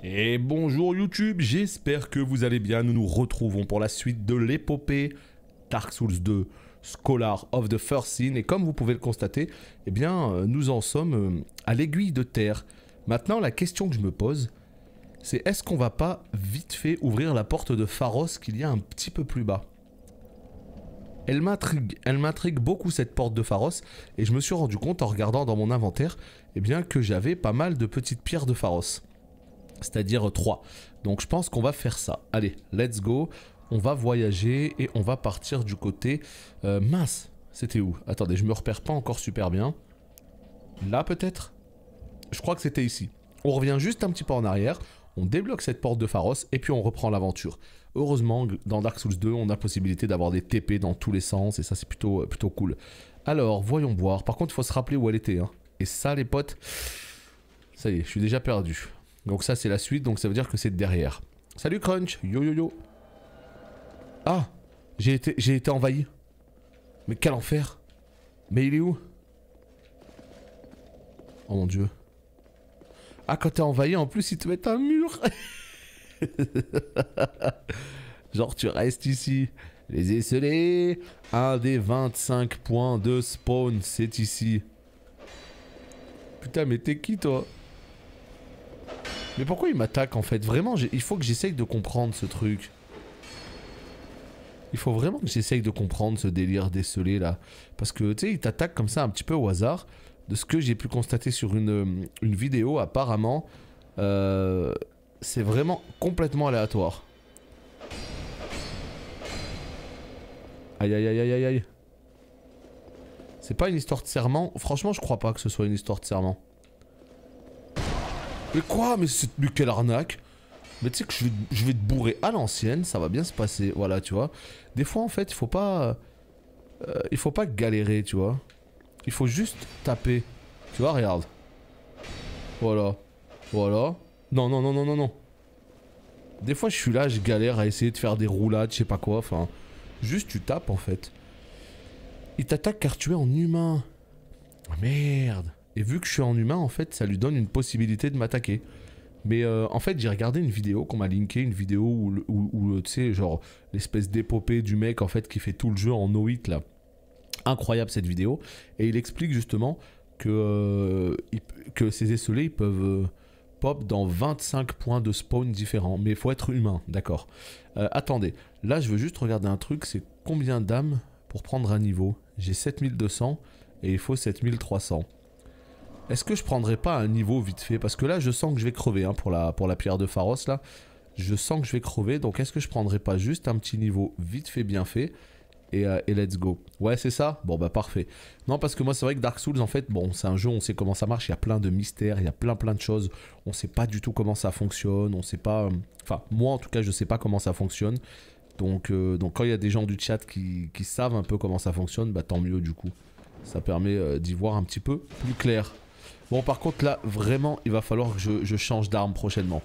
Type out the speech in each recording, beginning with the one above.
Et bonjour YouTube, j'espère que vous allez bien. Nous nous retrouvons pour la suite de l'épopée Dark Souls 2, Scholar of the First Sin. Et comme vous pouvez le constater, eh bien, nous en sommes à l'aiguille de terre. Maintenant, la question que je me pose, c'est est-ce qu'on va pas vite fait ouvrir la porte de Pharos qu'il y a un petit peu plus bas? Elle m'intrigue beaucoup cette porte de Pharos, et je me suis rendu compte en regardant dans mon inventaire, eh bien, que j'avais pas mal de petites pierres de Pharos. C'est-à-dire 3. Donc je pense qu'on va faire ça. Allez, let's go. On va voyager et on va partir du côté... mince, c'était où? Attendez, je me repère pas encore super bien. Là peut-être? Je crois que c'était ici. On revient juste un petit peu en arrière, on débloque cette porte de Pharos et puis on reprend l'aventure. Heureusement, dans Dark Souls 2, on a possibilité d'avoir des TP dans tous les sens et ça c'est plutôt cool. Alors, voyons voir. Par contre, il faut se rappeler où elle était. Hein. Et ça, les potes, ça y est, je suis déjà perdu. Donc ça c'est la suite, donc ça veut dire que c'est derrière. Salut Crunch, yo yo yo. Ah, j'ai été envahi. Mais quel enfer. Mais il est où? Oh mon dieu. Ah, quand t'es envahi en plus ils te mettent un mur. Genre tu restes ici. Les esselés. Un des 25 points de spawn, c'est ici. Putain mais t'es qui toi? Mais pourquoi il m'attaque en fait? Vraiment, il faut que j'essaye de comprendre ce truc. Il faut vraiment que j'essaye de comprendre ce délire d'esselé là. Parce que tu sais, il t'attaque comme ça un petit peu au hasard. De ce que j'ai pu constater sur une vidéo, apparemment, c'est vraiment complètement aléatoire. Aïe aïe aïe aïe aïe aïe. C'est pas une histoire de serment? Franchement, je crois pas que ce soit une histoire de serment. Mais quoi? Mais quelle arnaque! Mais tu sais que je vais te bourrer à l'ancienne, ça va bien se passer. Voilà, tu vois. Des fois, en fait, il faut pas galérer, tu vois. Il faut juste taper. Tu vois, regarde. Voilà. Voilà. Non, non, non, non, non, non. Des fois, je suis là, je galère à essayer de faire des roulades, je sais pas quoi. Enfin, juste tu tapes, en fait. Il t'attaque car tu es en humain. Oh, merde. Et vu que je suis en humain, en fait, ça lui donne une possibilité de m'attaquer. Mais en fait, j'ai regardé une vidéo qu'on m'a linké, une vidéo où tu sais, genre, l'espèce d'épopée du mec, en fait, qui fait tout le jeu en no-hit, là. Incroyable, cette vidéo. Et il explique, justement, que ces esselés, ils peuvent pop dans 25 points de spawn différents. Mais il faut être humain, d'accord. Attendez, là, je veux juste regarder un truc, c'est combien d'âmes pour prendre un niveau? J'ai 7200 et il faut 7300. Est-ce que je prendrais pas un niveau vite fait? Parce que là, je sens que je vais crever hein, pour la pierre de Pharos, là. Je sens que je vais crever, donc est-ce que je prendrais pas juste un petit niveau vite fait, bien fait et let's go. Ouais, c'est ça? Bon, bah parfait. Non, parce que moi, c'est vrai que Dark Souls, en fait, bon, c'est un jeu, on sait comment ça marche, il y a plein de mystères, il y a plein de choses. On sait pas du tout comment ça fonctionne, on sait pas... Enfin, moi, en tout cas, je sais pas comment ça fonctionne. Donc quand il y a des gens du chat qui savent un peu comment ça fonctionne, bah tant mieux, du coup. Ça permet d'y voir un petit peu plus clair. Bon, par contre, là, vraiment, il va falloir que je change d'arme prochainement.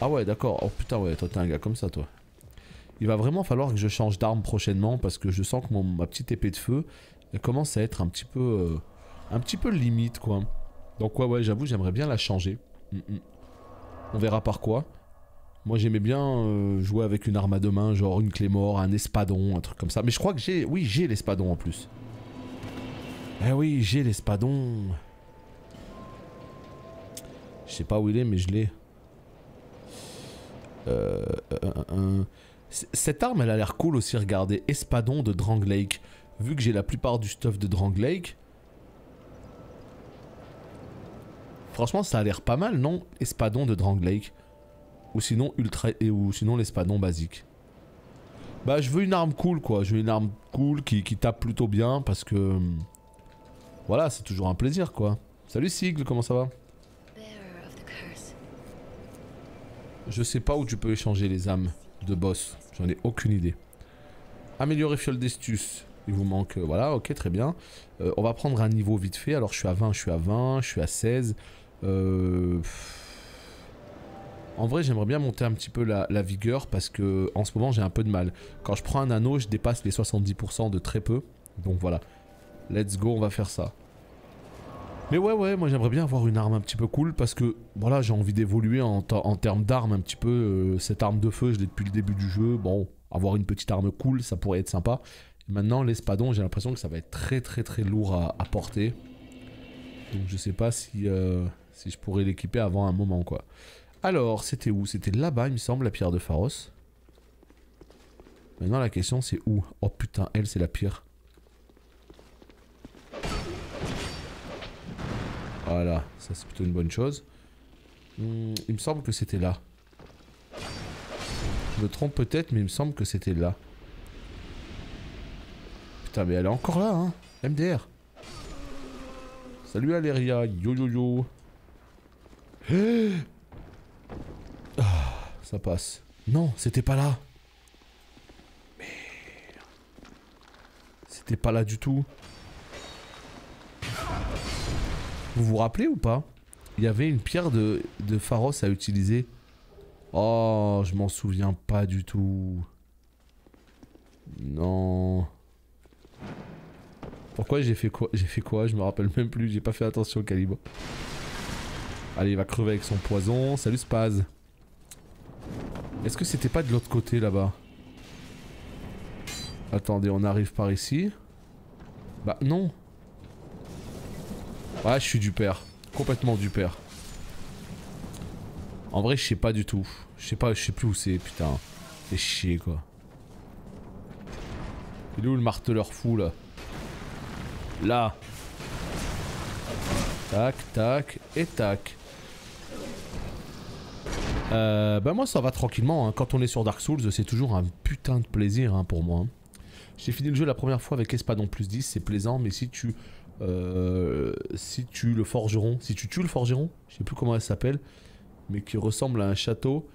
Ah ouais, d'accord. Oh putain, ouais, toi, t'es un gars comme ça, toi. Il va vraiment falloir que je change d'arme prochainement parce que je sens que ma petite épée de feu, elle commence à être un petit peu limite, quoi. Donc ouais, j'avoue, j'aimerais bien la changer. On verra par quoi. Moi, j'aimais bien jouer avec une arme à deux mains, genre une Claymore, un espadon, un truc comme ça. Mais je crois que j'ai... Oui, j'ai l'espadon en plus. Eh oui, j'ai l'espadon... Je sais pas où il est, mais je l'ai. Cette arme, elle a l'air cool aussi, regardez. Espadon de Drangleic. Vu que j'ai la plupart du stuff de Drangleic. Franchement, ça a l'air pas mal, non? Espadon de Drangleic. Ou sinon, sinon l'espadon basique. Bah, je veux une arme cool, quoi. Je veux une arme cool qui tape plutôt bien parce que... Voilà, c'est toujours un plaisir, quoi. Salut Sigle, comment ça va? Je sais pas où tu peux échanger les âmes de boss. J'en ai aucune idée. Améliorer fiole d'estus. Il vous manque... voilà, ok, très bien. On va prendre un niveau vite fait. Alors, je suis à 20, je suis à 20, je suis à 16. En vrai, j'aimerais bien monter un petit peu la vigueur parce que en ce moment, j'ai un peu de mal. Quand je prends un anneau, je dépasse les 70% de très peu. Donc voilà. Let's go, on va faire ça. Mais ouais, moi j'aimerais bien avoir une arme un petit peu cool parce que voilà, j'ai envie d'évoluer en termes d'armes un petit peu. Cette arme de feu, je l'ai depuis le début du jeu. Bon, avoir une petite arme cool, ça pourrait être sympa. Et maintenant, l'espadon, j'ai l'impression que ça va être très lourd à porter. Donc je sais pas si je pourrais l'équiper avant un moment quoi. Alors, c'était où? C'était là-bas, il me semble, la pierre de Pharos. Maintenant la question c'est où? Oh putain, elle c'est la pire. Voilà, ça c'est plutôt une bonne chose. Il me semble que c'était là. Je me trompe peut-être, mais il me semble que c'était là. Putain, mais elle est encore là, hein. MDR. Salut Aléria, yo yo yo. Ah, ça passe. Non, c'était pas là. Merde. C'était pas là du tout. Vous vous rappelez ou pas? Il y avait une pierre de Pharos à utiliser. Oh, je m'en souviens pas du tout. Non. Pourquoi j'ai fait quoi? J'ai fait quoi? Je me rappelle même plus. J'ai pas fait attention au calibre. Allez, il va crever avec son poison. Salut Spaz. Est-ce que c'était pas de l'autre côté là-bas? Attendez, on arrive par ici. Bah non. Ouais, je suis du père. Complètement du père. En vrai, je sais pas du tout. Je sais plus où c'est, putain. C'est chier, quoi. Il est où le marteleur fou, là? Là. Tac, tac, et tac. Bah moi, ça va tranquillement, hein. Quand on est sur Dark Souls, c'est toujours un putain de plaisir, hein, pour moi. Hein. J'ai fini le jeu la première fois avec Espadon plus 10, c'est plaisant, mais si tu tues le forgeron, je sais plus comment elle s'appelle, mais qui ressemble à un château,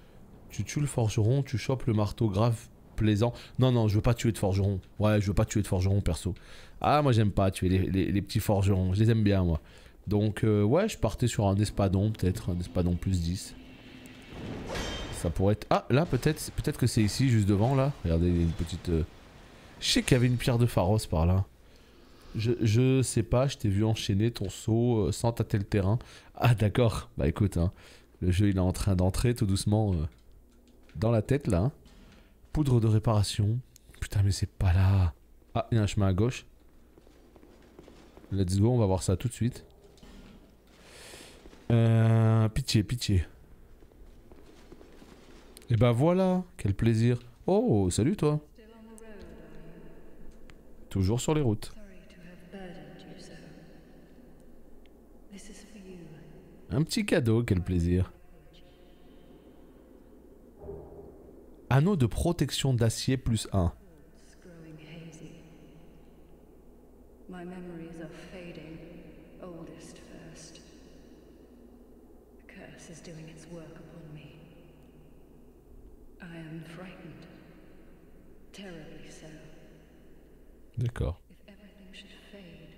tu tues le forgeron, tu chopes le marteau, grave plaisant. Non, je veux pas tuer de forgeron. Ouais, je veux pas tuer de forgeron perso. Ah, moi j'aime pas tuer les petits forgerons, je les aime bien moi. Donc ouais, je partais sur un espadon, peut-être, un espadon plus 10. Ça pourrait être... Ah, là peut-être que c'est ici, juste devant là. Regardez, il y a une petite... Je sais qu'il y avait une pierre de Pharos par là. Je sais pas, je t'ai vu enchaîner ton saut sans tâter le terrain. Ah d'accord, bah écoute, hein, le jeu il est en train d'entrer tout doucement dans la tête là. Hein. Poudre de réparation. Putain mais c'est pas là. Ah, il y a un chemin à gauche. Let's go, on va voir ça tout de suite. Pitié. Et bah voilà, quel plaisir. Oh, salut toi. Toujours sur les routes. Un petit cadeau, quel plaisir. Anneau de protection d'acier plus 1. My memories are fading, oldest first. The curse is doing its work upon me. I am frightened, terribly so. D'accord. If everything should fade,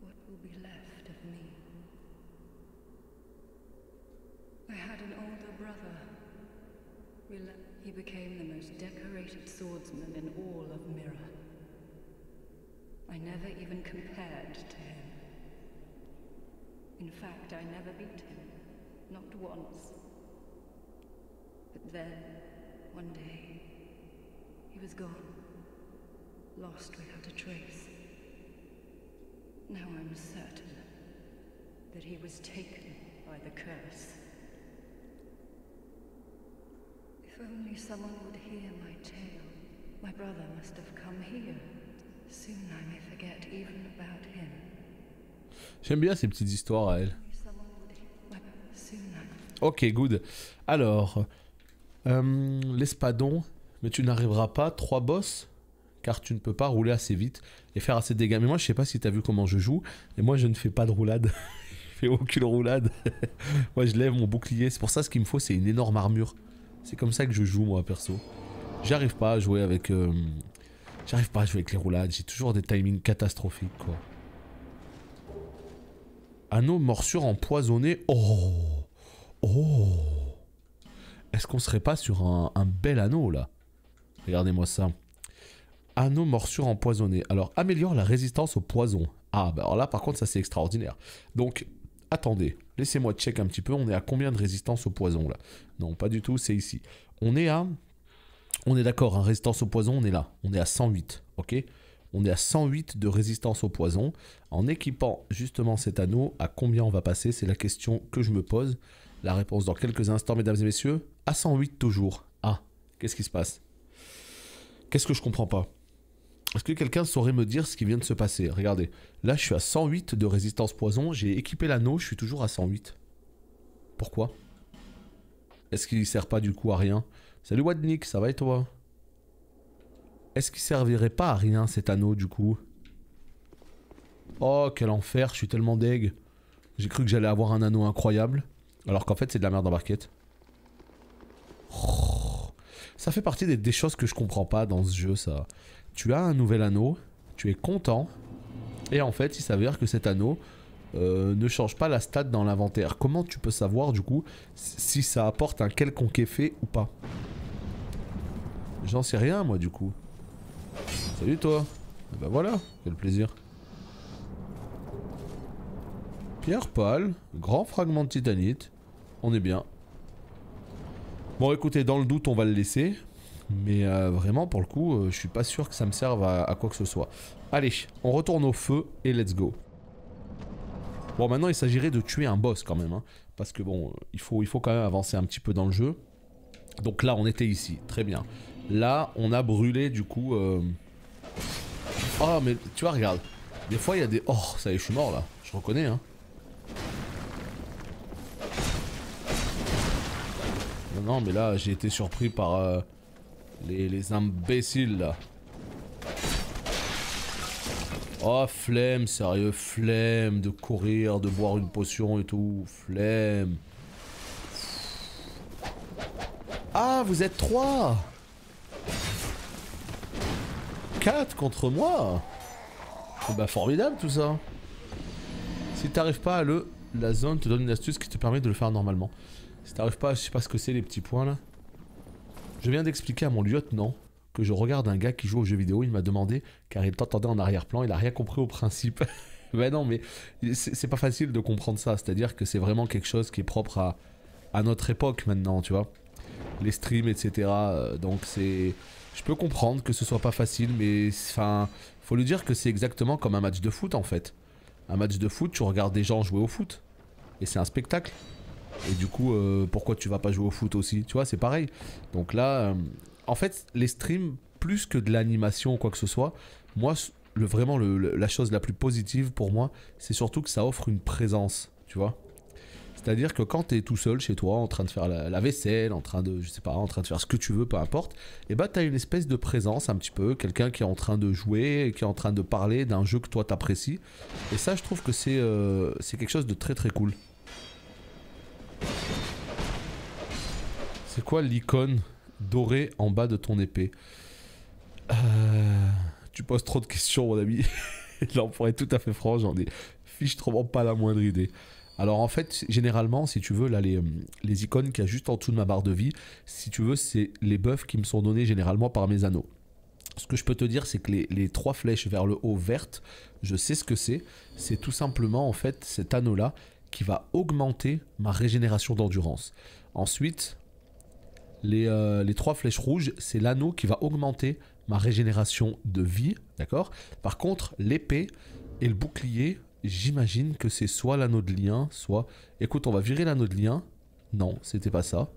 what will be left of me? I had an older brother. He became the most decorated swordsman in all of Mirror. I never even compared to him. In fact, I never beat him. Not once. But then, one day, he was gone. Lost without a trace. Now I'm certain that he was taken by the curse. If only someone would hear my tale. My brother must have come here. Soon I may forget even about him. J'aime bien ces petites histoires à elle. Ok, good. Alors, l'espadon, mais tu n'arriveras pas 3 boss car tu ne peux pas rouler assez vite et faire assez de dégâts. Mais moi, je sais pas si t'as vu comment je joue et moi, je ne fais pas de roulade. Je fais aucune roulade. Moi, je lève mon bouclier. C'est pour ça, ce qu'il me faut, c'est une énorme armure. C'est comme ça que je joue, moi, perso. J'arrive pas à jouer avec... J'arrive pas à jouer avec les roulades, j'ai toujours des timings catastrophiques quoi. Anneau morsure empoisonné. Oh. Est-ce qu'on serait pas sur un bel anneau là? Regardez-moi ça. Anneau morsure empoisonné. Alors améliore la résistance au poison. Ah, bah alors là, par contre, ça c'est extraordinaire. Donc, attendez, laissez-moi check un petit peu. On est à combien de résistance au poison là? Non, pas du tout, c'est ici. On est à... On est d'accord, hein, résistance au poison, on est là. On est à 108, ok? On est à 108 de résistance au poison. En équipant justement cet anneau, à combien on va passer? C'est la question que je me pose. La réponse dans quelques instants, mesdames et messieurs. À 108 toujours. Ah, qu'est-ce qui se passe? Qu'est-ce que je comprends pas? Est-ce que quelqu'un saurait me dire ce qui vient de se passer? Regardez, là je suis à 108 de résistance poison, j'ai équipé l'anneau, je suis toujours à 108. Pourquoi? Est-ce qu'il sert pas du coup à rien? Salut Wadnik, ça va et toi? Est-ce qu'il servirait pas à rien cet anneau du coup? Oh quel enfer, je suis tellement deg. J'ai cru que j'allais avoir un anneau incroyable, alors qu'en fait c'est de la merde en barquette. Oh, ça fait partie des choses que je comprends pas dans ce jeu ça. Tu as un nouvel anneau, tu es content, et en fait il s'avère que cet anneau ne change pas la stat dans l'inventaire. Comment tu peux savoir du coup si ça apporte un quelconque effet ou pas? J'en sais rien moi du coup. Salut toi. Et bah voilà, quel plaisir. Pierre pâle, grand fragment de titanite, on est bien. Bon écoutez, dans le doute on va le laisser. Mais vraiment pour le coup, je suis pas sûr que ça me serve à quoi que ce soit. Allez, on retourne au feu et let's go. Bon maintenant il s'agirait de tuer un boss quand même. Hein, parce que bon, il faut quand même avancer un petit peu dans le jeu. Donc là on était ici, très bien. Là on a brûlé du coup... Oh mais tu vois regarde, des fois il y a des... Oh ça y est je suis mort là, je reconnais hein. Non mais là j'ai été surpris par... Les imbéciles là. Oh flemme, sérieux, flemme de courir, de boire une potion et tout, flemme. Ah vous êtes 3 4 contre moi. Bah formidable tout ça. Si t'arrives pas à la zone te donne une astuce qui te permet de le faire normalement. Si t'arrives pas, je sais pas ce que c'est les petits points là. Je viens d'expliquer à mon lieutenant que je regarde un gars qui joue aux jeux vidéo, il m'a demandé, car il t'entendait en arrière-plan, il a rien compris au principe. Ben non, mais c'est pas facile de comprendre ça, c'est-à-dire que c'est vraiment quelque chose qui est propre à notre époque maintenant, tu vois. Les streams, etc. Donc c'est... Je peux comprendre que ce soit pas facile, mais enfin... Faut lui dire que c'est exactement comme un match de foot en fait. Un match de foot, tu regardes des gens jouer au foot. Et c'est un spectacle. Et du coup, pourquoi tu vas pas jouer au foot aussi? Tu vois, c'est pareil. Donc là, en fait, les streams, plus que de l'animation ou quoi que ce soit, moi, vraiment, la chose la plus positive pour moi, c'est surtout que ça offre une présence, tu vois. C'est-à-dire que quand t'es tout seul chez toi, en train de faire la vaisselle, en train de, je sais pas, en train de faire ce que tu veux, peu importe, et bah t'as une espèce de présence un petit peu, quelqu'un qui est en train de jouer, qui est en train de parler d'un jeu que toi t'apprécies. Et ça, je trouve que c'est quelque chose de très très cool. C'est quoi l'icône dorée en bas de ton épée? Tu poses trop de questions mon ami. Là pour être tout à fait franc, j'en ai fichtrement pas la moindre idée. Alors en fait, généralement, si tu veux, là les icônes qu'il y a juste en dessous de ma barre de vie, si tu veux, c'est les buffs qui me sont donnés généralement par mes anneaux. Ce que je peux te dire, c'est que les 3 flèches vers le haut vertes, je sais ce que c'est. C'est tout simplement en fait cet anneau-là qui va augmenter ma régénération d'endurance. Ensuite, les 3 flèches rouges, c'est l'anneau qui va augmenter ma régénération de vie, d'accord? Par contre, l'épée et le bouclier, j'imagine que c'est soit l'anneau de lien, soit... Écoute, on va virer l'anneau de lien. Non, c'était pas ça.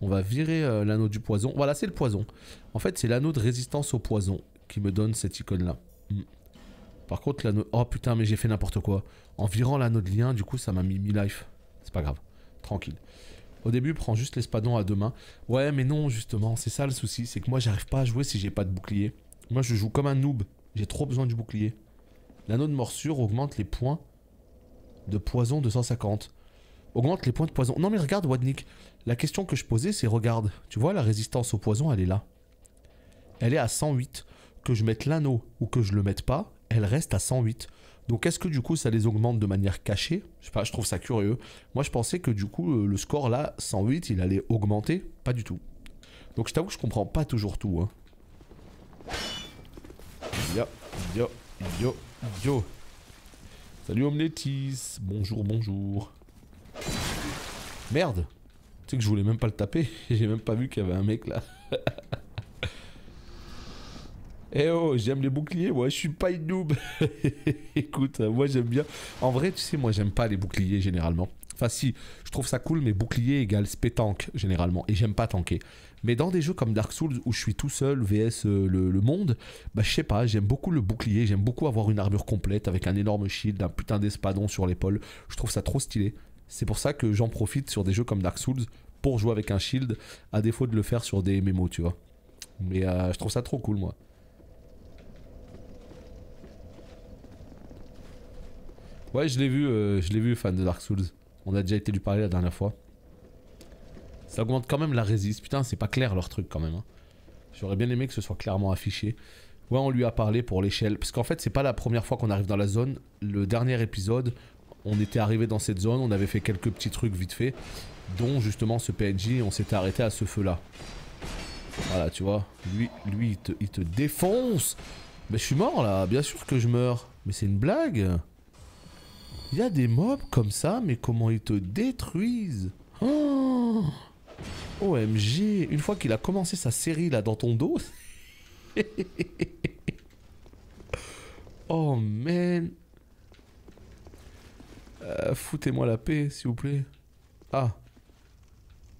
On va virer l'anneau du poison. Voilà, c'est le poison. En fait, c'est l'anneau de résistance au poison qui me donne cette icône-là. Par contre, l'anneau... Oh putain, mais j'ai fait n'importe quoi. En virant l'anneau de lien, du coup, ça m'a mis 1000 life. C'est pas grave. Tranquille. Au début, prends juste l'espadon à 2 mains. Ouais, mais non, justement, c'est ça le souci. C'est que moi, j'arrive pas à jouer si j'ai pas de bouclier. Moi, je joue comme un noob. J'ai trop besoin du bouclier. L'anneau de morsure augmente les points de poison de 150. Augmente les points de poison. Non, mais regarde, Wadnik. La question que je posais, c'est regarde. Tu vois, la résistance au poison, elle est là. Elle est à 108. Que je mette l'anneau ou que je le mette pas, elle reste à 108. Donc est-ce que du coup ça les augmente de manière cachée? Je sais pas, je trouve ça curieux. Moi je pensais que du coup le score là, 108, il allait augmenter. Pas du tout. Donc je t'avoue que je comprends pas toujours tout. Hein. Yo, yo, yo, yo. Salut Omletis. Bonjour, bonjour. Merde. Tu sais que je voulais même pas le taper. J'ai même pas vu qu'il y avait un mec là. Eh oh, j'aime les boucliers, moi je suis pas une noob. Écoute, moi j'aime bien. En vrai, tu sais, moi j'aime pas les boucliers généralement. Enfin si, je trouve ça cool, mais bouclier égale spé-tank généralement. Et j'aime pas tanker. Mais dans des jeux comme Dark Souls où je suis tout seul vs le monde, bah je sais pas, j'aime beaucoup le bouclier. J'aime beaucoup avoir une armure complète avec un énorme shield, un putain d'espadon sur l'épaule. Je trouve ça trop stylé. C'est pour ça que j'en profite sur des jeux comme Dark Souls pour jouer avec un shield, à défaut de le faire sur des MMO, tu vois. Mais je trouve ça trop cool, moi. Ouais, je l'ai vu, fan de Dark Souls. On a déjà été lui parler la dernière fois. Ça augmente quand même la résiste. Putain, c'est pas clair leur truc quand même. Hein. J'aurais bien aimé que ce soit clairement affiché. Ouais, on lui a parlé pour l'échelle. Parce qu'en fait, c'est pas la première fois qu'on arrive dans la zone. Le dernier épisode, on était arrivé dans cette zone, on avait fait quelques petits trucs vite fait. Dont justement ce PNJ, on s'était arrêté à ce feu-là. Voilà, tu vois. Lui il te défonce. Mais je suis mort là, bien sûr que je meurs. Mais c'est une blague. Il y a des mobs comme ça, mais comment ils te détruisent. Oh OMG. Une fois qu'il a commencé sa série là dans ton dos. Oh man. Foutez-moi la paix, s'il vous plaît. Ah.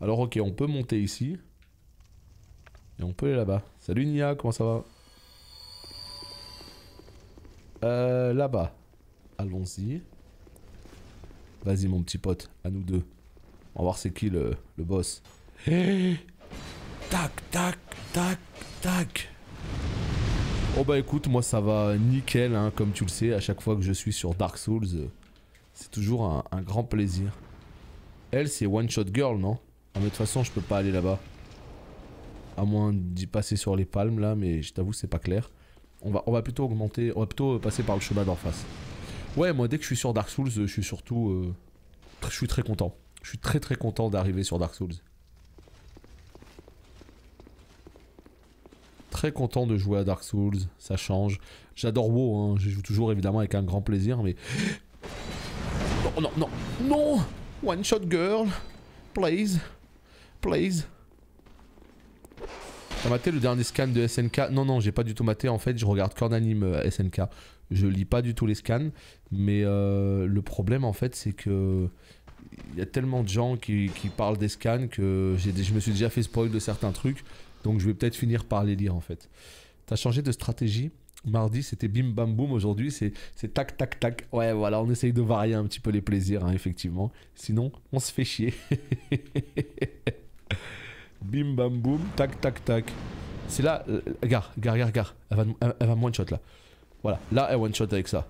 Alors ok, on peut monter ici. Et on peut aller là-bas. Salut Nia, comment ça va? Là-bas. Allons-y. Vas-y mon petit pote, à nous deux. On va voir c'est qui le boss. Hey tac, tac, tac, tac. Oh bah écoute, moi ça va nickel, hein, comme tu le sais, à chaque fois que je suis sur Dark Souls, c'est toujours un grand plaisir. Elle, c'est One Shot Girl, non? Ah, mais de toute façon, je peux pas aller là-bas. À moins d'y passer sur les palmes, là, mais je t'avoue, c'est pas clair. On va plutôt augmenter, on va plutôt passer par le chemin d'en face. Ouais, moi, dès que je suis sur Dark Souls, je suis surtout... je suis très content. Je suis très très content d'arriver sur Dark Souls. Très content de jouer à Dark Souls, ça change. J'adore WoW, hein. Je joue toujours évidemment avec un grand plaisir, mais... Non, non, non, non! One shot girl, please, please. T'as maté le dernier scan de SNK? Non, non, j'ai pas du tout maté, en fait, je regarde qu'en anime SNK. Je lis pas du tout les scans, mais le problème en fait c'est que... Il y a tellement de gens qui parlent des scans que je me suis déjà fait spoil de certains trucs, donc je vais peut-être finir par les lire en fait. T'as changé de stratégie? Mardi c'était bim bam boum, aujourd'hui c'est tac tac tac. Ouais voilà, on essaye de varier un petit peu les plaisirs, hein, effectivement. Sinon on se fait chier. Bim bam boum, tac tac tac. C'est là, regarde. Elle va me one shot là. Voilà, là elle one shot avec ça.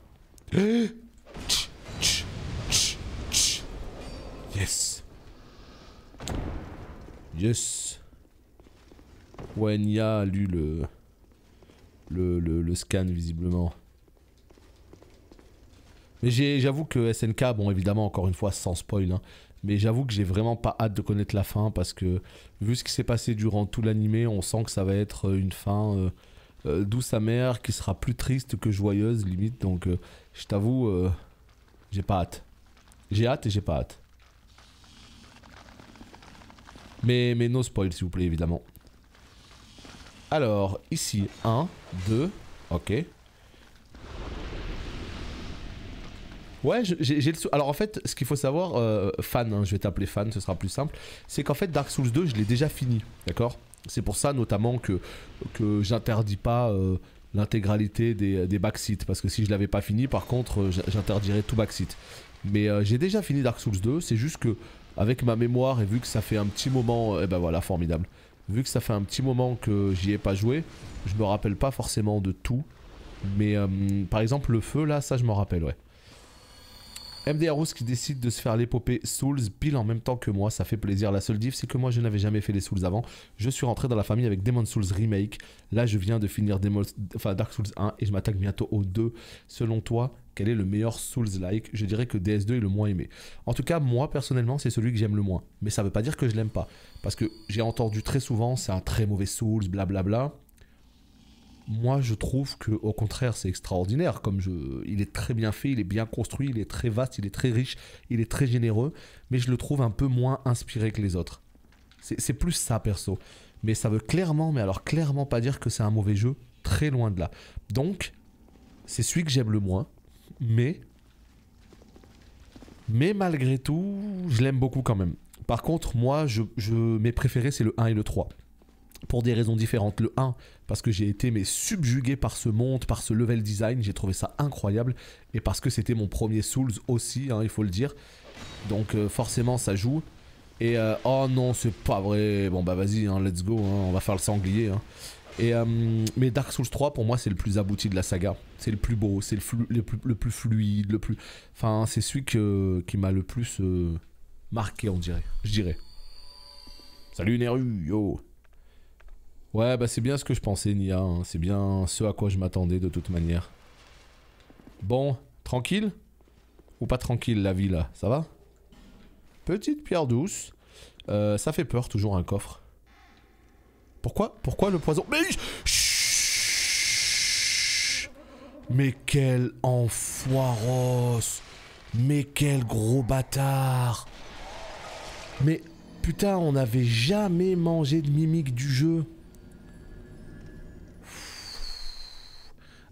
Yes. Yes. Ouais, Nia a lu le scan visiblement. Mais j'avoue que SNK, bon évidemment encore une fois sans spoil, hein, mais j'avoue que j'ai vraiment pas hâte de connaître la fin parce que vu ce qui s'est passé durant tout l'animé, on sent que ça va être une fin douce amère qui sera plus triste que joyeuse limite, donc je t'avoue, j'ai pas hâte. J'ai hâte et j'ai pas hâte. Mais no spoil s'il vous plaît évidemment. Alors ici 1, 2, ok. Ouais, j'ai le... Alors en fait, ce qu'il faut savoir, fan, hein, je vais t'appeler fan, ce sera plus simple, c'est qu'en fait Dark Souls 2, je l'ai déjà fini, d'accord? C'est pour ça notamment que j'interdis pas l'intégralité des backseats, parce que si je l'avais pas fini, par contre, j'interdirais tout backseat. Mais j'ai déjà fini Dark Souls 2, c'est juste que avec ma mémoire et vu que ça fait un petit moment, et ben voilà, formidable. Vu que ça fait un petit moment que j'y ai pas joué, je me rappelle pas forcément de tout, mais par exemple le feu là, ça je m'en rappelle, ouais. MDRous qui décide de se faire l'épopée Souls pile en même temps que moi, ça fait plaisir. La seule diff c'est que moi je n'avais jamais fait les Souls avant. Je suis rentré dans la famille avec Demon's Souls Remake. Là je viens de finir Dark Souls 1 et je m'attaque bientôt au 2. Selon toi, quel est le meilleur Souls-like? Je dirais que DS2 est le moins aimé. En tout cas, moi personnellement c'est celui que j'aime le moins. Mais ça veut pas dire que je l'aime pas. Parce que j'ai entendu très souvent c'est un très mauvais Souls, blablabla. moi je trouve que au contraire c'est extraordinaire. Il est très bien fait, il est bien construit, il est très vaste, il est très riche, il est très généreux, mais je le trouve un peu moins inspiré que les autres. C'est plus ça perso. Mais ça veut clairement, mais alors clairement pas dire que c'est un mauvais jeu, très loin de là. Donc, c'est celui que j'aime le moins, mais malgré tout, je l'aime beaucoup quand même. Par contre, moi, mes préférés c'est le 1 et le 3. Pour des raisons différentes. Le 1, parce que j'ai été subjugué par ce monde, par ce level design, j'ai trouvé ça incroyable. Et parce que c'était mon premier Souls aussi, hein, il faut le dire. Donc forcément ça joue. Et oh non, c'est pas vrai. Bon bah vas-y, hein, let's go, hein, on va faire le sanglier. Hein. Et mais Dark Souls 3 pour moi c'est le plus abouti de la saga. C'est le plus beau, c'est le plus fluide, le plus... Enfin c'est celui qui m'a le plus marqué on dirait, je dirais. Salut Neru, yo. Ouais bah c'est bien ce que je pensais Nia, hein. C'est bien ce à quoi je m'attendais de toute manière. Bon, tranquille? Ou pas tranquille la vie là, ça va? Petite pierre douce. Ça fait peur, toujours un coffre. Pourquoi le poison? Mais... Chut. Mais quel enfoiros. Mais quel gros bâtard. Mais putain, on n'avait jamais mangé de mimique du jeu.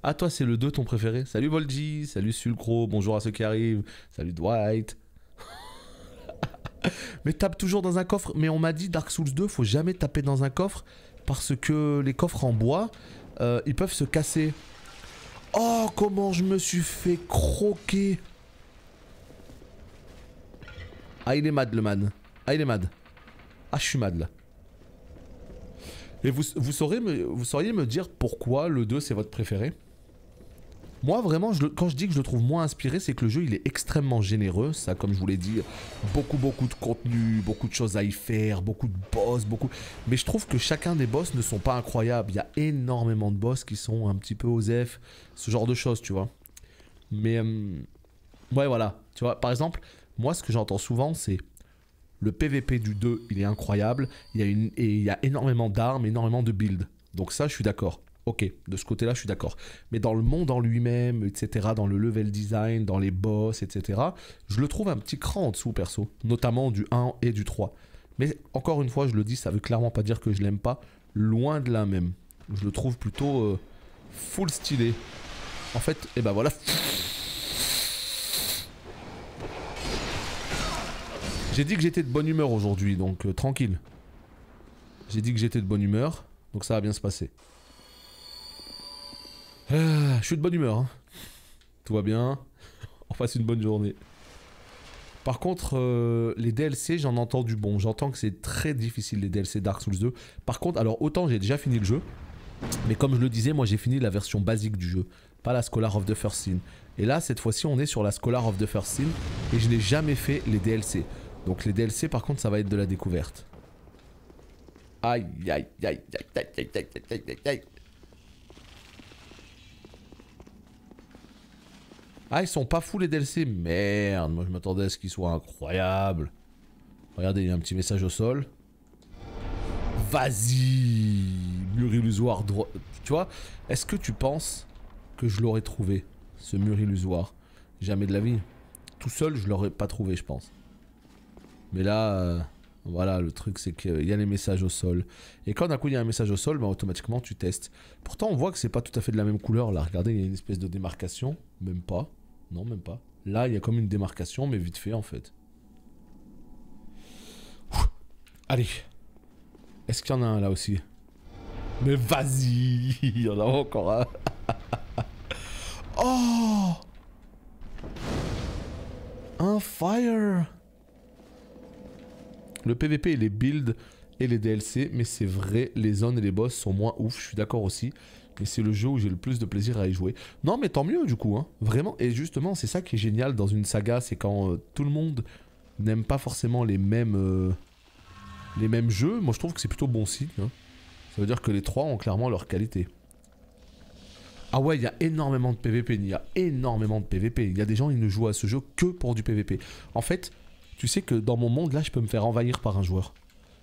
Ah toi c'est le 2 ton préféré? Salut Volji, salut Sulcro, bonjour à ceux qui arrivent. Salut Dwight. Mais tape toujours dans un coffre. Mais on m'a dit Dark Souls 2, faut jamais taper dans un coffre parce que les coffres en bois, ils peuvent se casser. Oh, comment je me suis fait croquer. Ah, il est mad le man. Ah, il est mad. Ah, je suis mad là. Et vous sauriez me dire pourquoi le 2 c'est votre préféré? Moi vraiment, quand je dis que je le trouve moins inspiré, c'est que le jeu il est extrêmement généreux. Ça comme je vous l'ai dit, beaucoup de contenu, beaucoup de choses à y faire, beaucoup de boss, Mais je trouve que chacun des boss ne sont pas incroyables. Il y a énormément de boss qui sont un petit peu osef, ce genre de choses, tu vois. Mais ouais voilà, tu vois, par exemple, moi ce que j'entends souvent c'est le PVP du 2, il est incroyable, il y a énormément d'armes, énormément de builds. Donc ça je suis d'accord. Ok, de ce côté-là, je suis d'accord. Mais dans le monde en lui-même, etc., dans le level design, dans les boss, etc., je le trouve un petit cran en dessous, perso. Notamment du 1 et du 3. Mais encore une fois, je le dis, ça veut clairement pas dire que je l'aime pas. Loin de là même. Je le trouve plutôt full stylé. En fait, et ben voilà. J'ai dit que j'étais de bonne humeur aujourd'hui, donc tranquille. J'ai dit que j'étais de bonne humeur, donc ça va bien se passer. Je suis de bonne humeur, hein. Tout va bien. On passe une bonne journée. Par contre, les DLC, j'en entends du bon. J'entends que c'est très difficile les DLC Dark Souls 2. Par contre, alors autant j'ai déjà fini le jeu, mais comme je le disais, moi j'ai fini la version basique du jeu, pas la Scholar of the First Sin. Et là, cette fois-ci, on est sur la Scholar of the First Sin, et je n'ai jamais fait les DLC. Donc les DLC, par contre, ça va être de la découverte. Aïe, aïe, aïe, aïe, aïe, aïe, aïe, aïe, aïe, aïe. Ah, ils sont pas fous les DLC. Merde, moi je m'attendais à ce qu'ils soient incroyables. Regardez, il y a un petit message au sol. Vas-y, mur illusoire droit. Tu vois, est-ce que tu penses que je l'aurais trouvé, ce mur illusoire? Jamais de la vie. Tout seul, je l'aurais pas trouvé, je pense. Mais là, voilà, le truc c'est qu'il y a les messages au sol. Et quand d'un coup il y a un message au sol, bah, automatiquement tu testes. Pourtant, on voit que c'est pas tout à fait de la même couleur. Là, regardez, il y a une espèce de démarcation. Même pas. Non, même pas. Là, il y a comme une démarcation, mais vite fait en fait. Ouh. Allez. Est-ce qu'il y en a un là aussi? Mais vas-y. Il y en a encore un. Oh, un fire. Le PVP et les builds et les DLC, mais c'est vrai, les zones et les boss sont moins ouf, je suis d'accord aussi. Mais c'est le jeu où j'ai le plus de plaisir à y jouer. Non mais tant mieux du coup, hein. Vraiment. Et justement, c'est ça qui est génial dans une saga, c'est quand tout le monde n'aime pas forcément les mêmes jeux. Moi je trouve que c'est plutôt bon signe, hein. Ça veut dire que les trois ont clairement leur qualité. Ah ouais, il y a énormément de PVP, il y a énormément de PVP. Il y a des gens qui ne jouent à ce jeu que pour du PVP. En fait, tu sais que dans mon monde là, je peux me faire envahir par un joueur.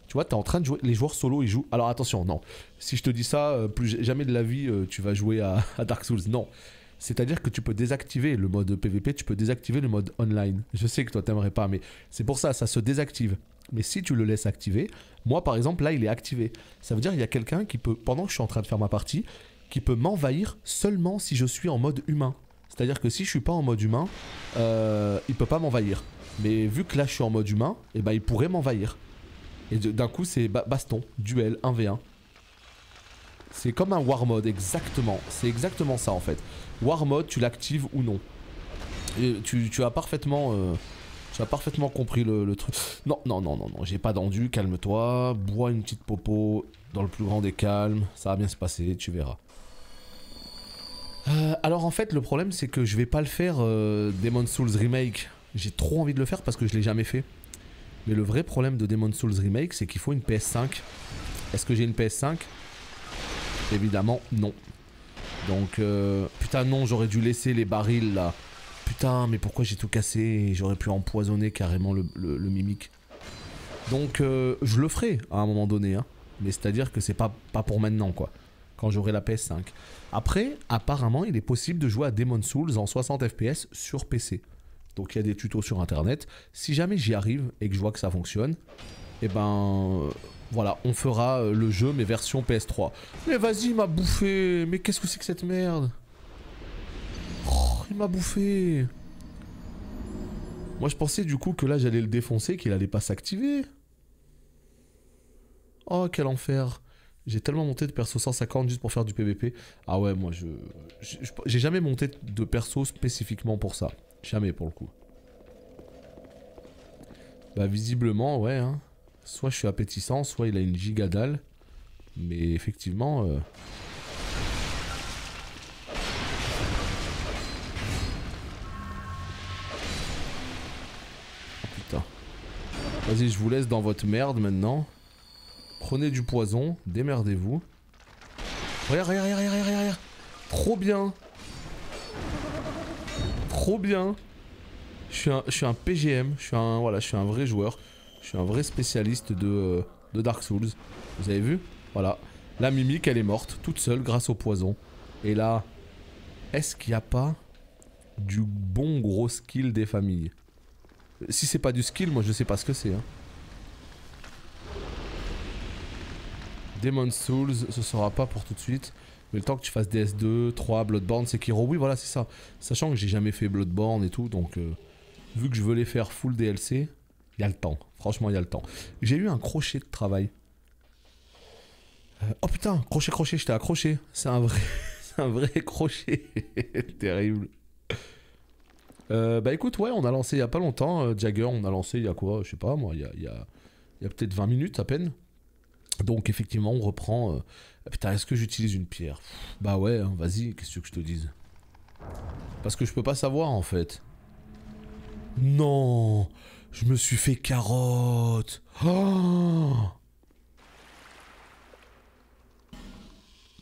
Tu vois, t'es en train de jouer. Les joueurs solo, ils jouent. Alors attention, non. Si je te dis ça, plus jamais de la vie, tu vas jouer à Dark Souls. Non. C'est-à-dire que tu peux désactiver le mode PVP, tu peux désactiver le mode online. Je sais que toi, t'aimerais pas, mais c'est pour ça, ça se désactive. Mais si tu le laisses activer, moi par exemple, là, il est activé. Ça veut dire qu'il y a quelqu'un qui peut, pendant que je suis en train de faire ma partie, qui peut m'envahir seulement si je suis en mode humain. C'est-à-dire que si je suis pas en mode humain, il peut pas m'envahir. Mais vu que là, je suis en mode humain, eh ben, il pourrait m'envahir. Et d'un coup, c'est baston, duel, 1v1. C'est comme un war mode, exactement. C'est exactement ça en fait. War mode, tu l'actives ou non. Et tu as parfaitement compris le truc. Non, non, non, non, non, j'ai pas d'endu, calme-toi. Bois une petite popo dans le plus grand des calmes. Ça va bien se passer, tu verras. Alors en fait, le problème c'est que je vais pas le faire Demon's Souls Remake. J'ai trop envie de le faire parce que je l'ai jamais fait. Mais le vrai problème de Demon's Souls Remake, c'est qu'il faut une PS5. Est-ce que j'ai une PS5? Évidemment, non. Donc, putain, non, j'aurais dû laisser les barils là. Putain, mais pourquoi j'ai tout cassé? J'aurais pu empoisonner carrément le mimique. Donc, je le ferai à un moment donné, hein. Mais c'est-à-dire que c'est pas pour maintenant, quoi. Quand j'aurai la PS5. Après, apparemment, il est possible de jouer à Demon's Souls en 60 FPS sur PC. Donc, il y a des tutos sur internet. Si jamais j'y arrive et que je vois que ça fonctionne, et ben. Voilà, on fera le jeu, mais version PS3. Mais vas-y, il m'a bouffé. Mais qu'est-ce que c'est que cette merde? Oh, il m'a bouffé. Moi, je pensais du coup que là, j'allais le défoncer, qu'il allait pas s'activer. Oh, quel enfer. J'ai tellement monté de perso 150 juste pour faire du PVP. Ah ouais, moi, j'ai jamais monté de perso spécifiquement pour ça. Jamais, pour le coup. Bah, visiblement, ouais, hein. Soit je suis appétissant, soit il a une giga dalle. Mais effectivement... Oh, putain. Vas-y, je vous laisse dans votre merde maintenant. Prenez du poison, démerdez-vous. Regarde, regarde, regarde, regarde, regarde. Trop bien. Trop bien. Je suis un PGM, je suis un vrai joueur. Je suis un vrai spécialiste de Dark Souls. Vous avez vu? Voilà. La mimique, elle est morte, toute seule, grâce au poison. Et là, est-ce qu'il n'y a pas du bon gros skill des familles? Si c'est pas du skill, moi je sais pas ce que c'est. Hein. Demon's Souls, ce sera pas pour tout de suite. Mais le temps que tu fasses DS2, 3, Bloodborne, Sekiro, oui voilà c'est ça. Sachant que j'ai jamais fait Bloodborne et tout, donc vu que je veux les faire full DLC, il y a le temps. Franchement, il y a le temps. J'ai eu un crochet de travail. Oh putain, crochet, j'étais accroché. C'est un vrai, c'est un vrai crochet. Terrible. Bah écoute, ouais, on a lancé il y a pas longtemps. Jagger, on a lancé il y a quoi? Je sais pas moi, il y a peut-être 20 minutes à peine. Donc effectivement, on reprend. Putain, est-ce que j'utilise une pierre? Bah ouais, hein, vas-y, qu'est-ce que je te dise? Parce que je peux pas savoir en fait. Non, je me suis fait carotte. Oh,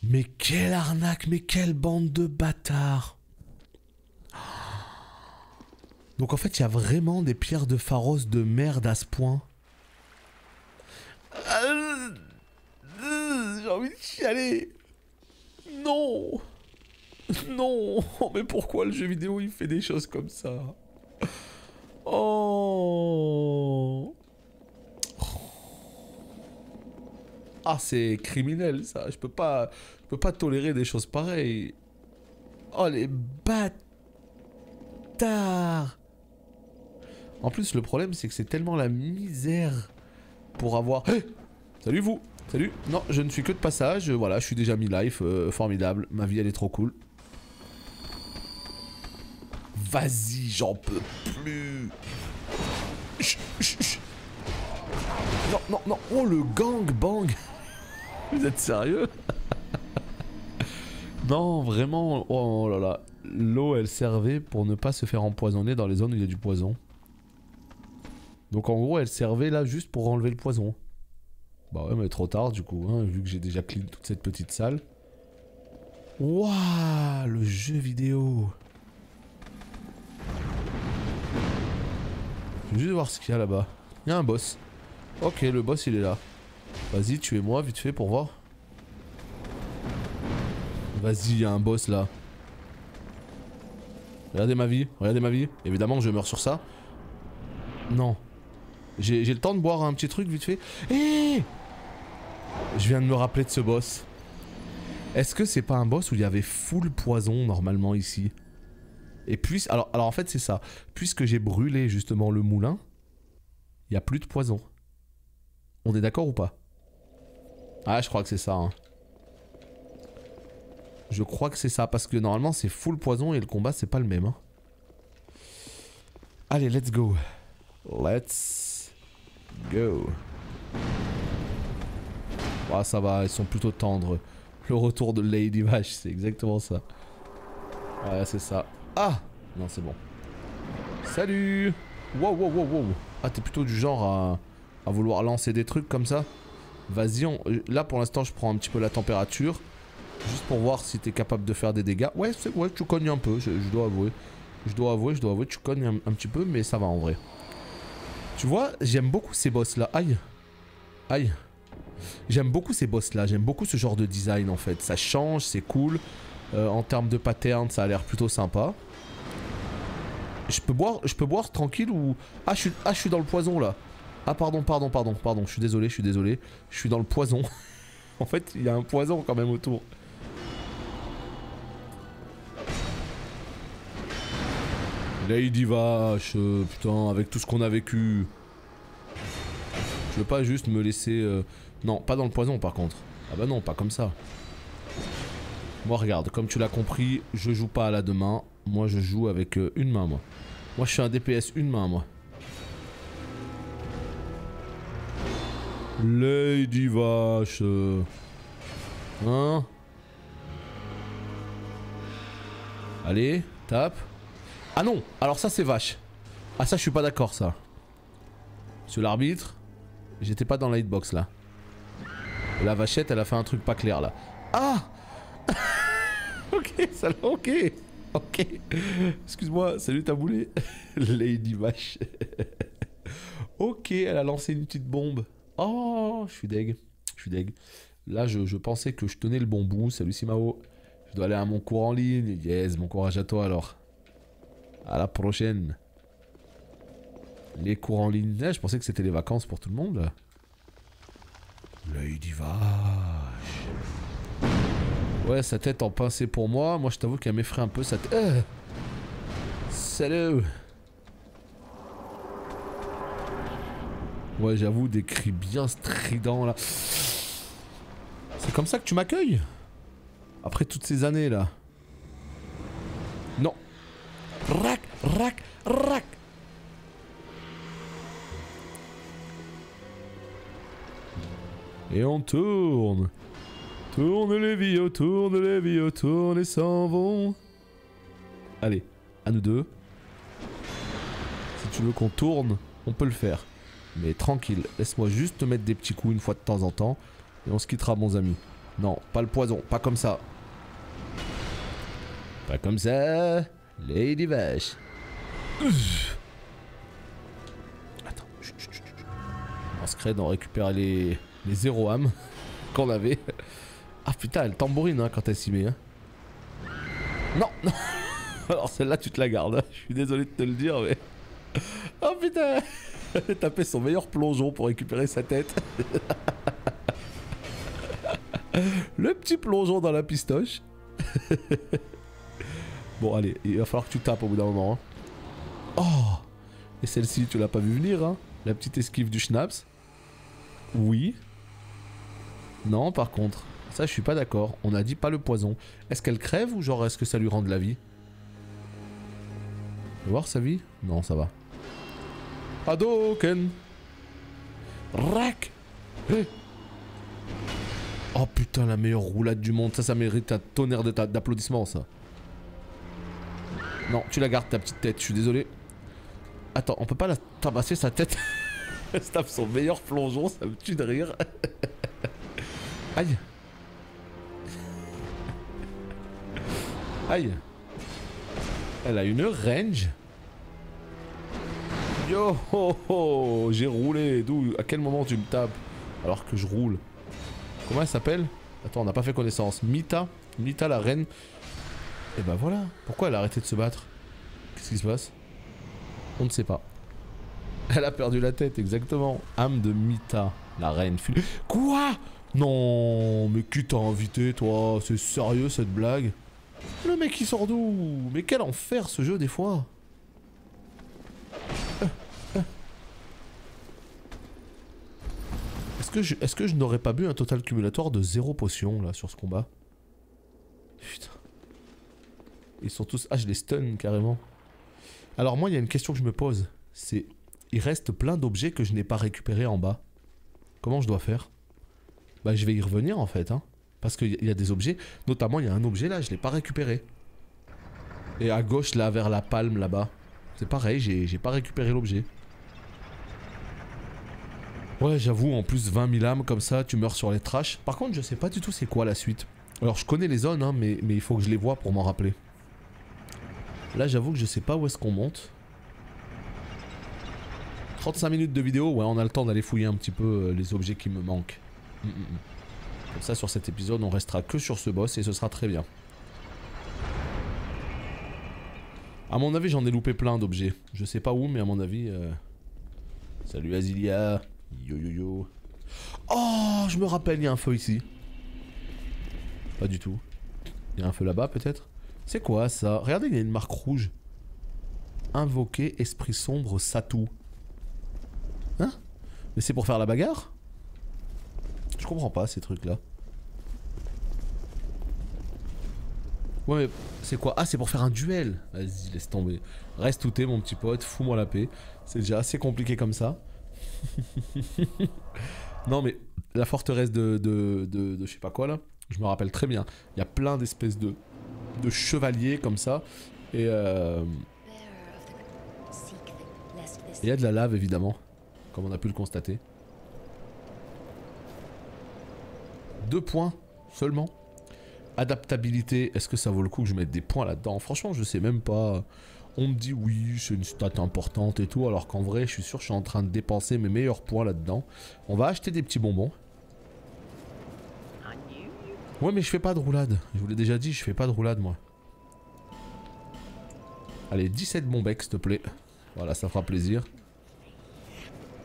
mais quelle arnaque, mais quelle bande de bâtards. Donc en fait, il y a vraiment des pierres de Pharos de merde à ce point. J'ai envie de chialer. Non. Non. Mais pourquoi le jeu vidéo il fait des choses comme ça? Oh. Ah, c'est criminel ça. Je peux pas tolérer des choses pareilles. Oh les bâtards. En plus le problème c'est que c'est tellement la misère pour avoir... Hey, salut vous. Salut. Non, je ne suis que de passage. Voilà, je suis déjà mi-life. Formidable. Ma vie elle est trop cool. Vas-y, j'en peux plus. Chut, chut, chut. Non, non, non. Oh, le gangbang. Vous êtes sérieux? Non, vraiment. Oh là là. L'eau, elle servait pour ne pas se faire empoisonner dans les zones où il y a du poison. Donc en gros, elle servait là juste pour enlever le poison. Bah ouais, mais trop tard du coup, hein, vu que j'ai déjà clean toute cette petite salle. Waouh, le jeu vidéo. Je vais juste voir ce qu'il y a là-bas. Il y a un boss. Ok, le boss il est là. Vas-y, tuez-moi vite fait pour voir. Vas-y, il y a un boss là. Regardez ma vie, regardez ma vie. Évidemment, je meurs sur ça. Non. J'ai le temps de boire un petit truc vite fait. Hé, je viens de me rappeler de ce boss. Est-ce que c'est pas un boss où il y avait full poison normalement ici? Et puis, alors en fait c'est ça. Puisque j'ai brûlé justement le moulin, il n'y a plus de poison. On est d'accord ou pas? Ah, je crois que c'est ça. Hein. Je crois que c'est ça, parce que normalement c'est full poison et le combat c'est pas le même. Hein. Allez, let's go. Let's go. Ah, ça va, ils sont plutôt tendres. Le retour de Lady Vache, c'est exactement ça. Ouais, c'est ça. Ah! Non, c'est bon. Salut! Wow, wow, wow, wow. Ah, t'es plutôt du genre à vouloir lancer des trucs comme ça? Vas-y, là pour l'instant je prends un petit peu la température. Juste pour voir si t'es capable de faire des dégâts. Ouais, ouais, tu cognes un peu, je dois avouer. Je dois avouer, tu cognes un petit peu, mais ça va en vrai. Tu vois, j'aime beaucoup ces boss là. Aïe. Aïe. J'aime beaucoup ces boss là, j'aime beaucoup ce genre de design en fait. Ça change, c'est cool. En termes de pattern, ça a l'air plutôt sympa. Je peux boire tranquille ou... Ah, je suis dans le poison là. Ah, pardon, je suis désolé. Je suis dans le poison. En fait, il y a un poison quand même autour. Lady Vache, putain, avec tout ce qu'on a vécu. Je veux pas juste me laisser... Non, pas dans le poison par contre. Ah bah non, pas comme ça. Moi regarde, comme tu l'as compris, je joue pas à la deux mains. Moi je joue avec une main moi. Moi je suis un DPS une main moi. Lady Vache. Hein? Allez, tape. Ah non, alors ça c'est vache. Ah ça je suis pas d'accord ça. Monsieur l'arbitre, j'étais pas dans la hitbox là. La vachette elle a fait un truc pas clair là. Ah. Ok, ça ok. Ok. Excuse-moi, salut taboulé. Lady Vache. Ok, elle a lancé une petite bombe. Oh, je suis deg. Là, je pensais que je tenais le bon bout. Salut Simao. Je dois aller à mon cours en ligne. Yes, bon courage à toi alors. À la prochaine. Les cours en ligne. Je pensais que c'était les vacances pour tout le monde là. Lady Vache. Ouais, sa tête en pincée pour moi. Moi, je t'avoue qu'elle m'effraie un peu sa tête. Salut. Ouais, j'avoue, des cris bien stridents là. C'est comme ça que tu m'accueilles? Après toutes ces années là. Non. Rac, rac, rac. Et on tourne. Tourne les vieux, tourne et s'en vont. Allez, à nous deux. Si tu veux qu'on tourne, on peut le faire. Mais tranquille, laisse-moi juste te mettre des petits coups une fois de temps en temps. Et on se quittera, bons amis. Non, pas le poison, pas comme ça. Pas comme ça, Lady Vache. Attends, chut. En scred, on récupère les 0 âmes qu'on avait. Ah putain, elle tambourine hein, quand elle s'y met. Hein. Non, non. Alors celle-là, tu te la gardes. Hein. Je suis désolé de te le dire, mais... Oh putain. Elle a tapé son meilleur plongeon pour récupérer sa tête. Le petit plongeon dans la pistoche. Bon allez, il va falloir que tu tapes au bout d'un moment. Hein. Oh. Et celle-ci, tu l'as pas vu venir, hein? La petite esquive du schnapps. Oui. Non, par contre. Ça, je suis pas d'accord. On a dit pas le poison. Est-ce qu'elle crève ou genre est-ce que ça lui rend de la vie? On va voir sa vie? Non, ça va. Hadouken! Rack! Hey. Oh putain, la meilleure roulade du monde. Ça mérite un tonnerre d'applaudissements, ça. Non, tu la gardes ta petite tête, je suis désolé. Attends, on peut pas la tabasser sa tête? Elle se tape son meilleur plongeon, ça me tue de rire. Aïe. Aïe. Elle a une range. Yo ho ho. J'ai roulé. D'où? À quel moment tu me tapes? alors que je roule. Comment elle s'appelle? Attends, on n'a pas fait connaissance. Mita. Mita la reine. Et bah voilà. Pourquoi elle a arrêté de se battre? Qu'est-ce qui se passe? On ne sait pas. Elle a perdu la tête, exactement. Âme de Mita, la reine. Quoi? Non, mais qui t'a invité, toi? C'est sérieux cette blague? Le mec il sort d'où? Mais quel enfer ce jeu des fois. Est-ce que je n'aurais pas bu un total cumulatoire de 0 potions là sur ce combat? Putain. Ils sont tous... Ah, je les stun carrément. Alors moi il y a une question que je me pose. C'est... Il reste plein d'objets que je n'ai pas récupérés en bas. Comment je dois faire? Bah je vais y revenir en fait hein. Parce qu'il y a des objets. Notamment il y a un objet là, je l'ai pas récupéré. Et à gauche là vers la palme là-bas. C'est pareil, j'ai pas récupéré l'objet. Ouais j'avoue en plus 20 000 âmes comme ça tu meurs sur les trashs. Par contre je sais pas du tout c'est quoi la suite. Alors je connais les zones hein mais il faut que je les vois pour m'en rappeler. Là j'avoue que je sais pas où est-ce qu'on monte. 35 minutes de vidéo, ouais on a le temps d'aller fouiller un petit peu les objets qui me manquent. Comme ça sur cet épisode on restera que sur ce boss et ce sera très bien. À mon avis j'en ai loupé plein d'objets. Je sais pas où mais à mon avis... Salut Azilia. Yo yo yo. Oh je me rappelle il y a un feu ici. Pas du tout. Il y a un feu là-bas peut-être. C'est quoi ça? Regardez il y a une marque rouge. Invoquer esprit sombre Satou. Hein? Mais c'est pour faire la bagarre? Je comprends pas ces trucs là. Ouais mais c'est quoi? Ah c'est pour faire un duel. Vas-y laisse tomber. Reste où t'es mon petit pote, fous-moi la paix. C'est déjà assez compliqué comme ça. Non mais la forteresse de je sais pas quoi là. Je me rappelle très bien. Il y a plein d'espèces de chevaliers comme ça. Et il y a de la lave évidemment. Comme on a pu le constater. 2 points seulement. Adaptabilité, est-ce que ça vaut le coup que je mette des points là-dedans? Franchement, je sais même pas. On me dit oui, c'est une stat importante et tout, alors qu'en vrai, je suis sûr que je suis en train de dépenser mes meilleurs points là-dedans. On va acheter des petits bonbons. Ouais, mais je fais pas de roulade. Je vous l'ai déjà dit, je fais pas de roulade, moi. Allez, 17 bombecs, s'il te plaît. Voilà, ça fera plaisir.